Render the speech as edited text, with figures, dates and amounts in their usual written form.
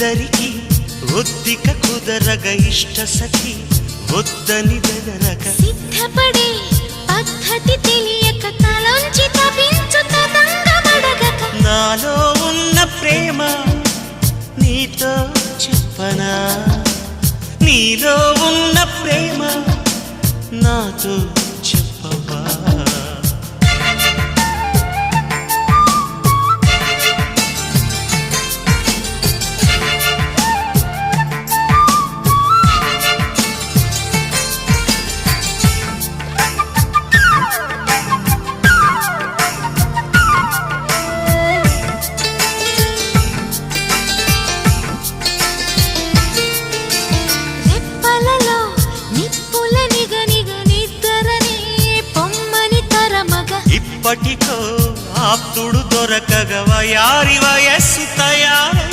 ఇద్దరికి ఒద్దిక కుదరగ ఇష్ట సఖి వద్దని బెదరక సిద్ధపడే పద్ధతి తెలియక తలంచి తపించు తతంగమడగక నాలో ఉన్న ప్రేమ నీతో చెప్పనా నీలో ఉన్న ప్రేమ నాతో చెప్పవా రెప్పలలో నిప్పుల నిగనిగ నిద్రనే పొమ్మని తరమగ ఇప్పటికో ఆప్తుడు దొరకగ వయారి వయస్సు తయారై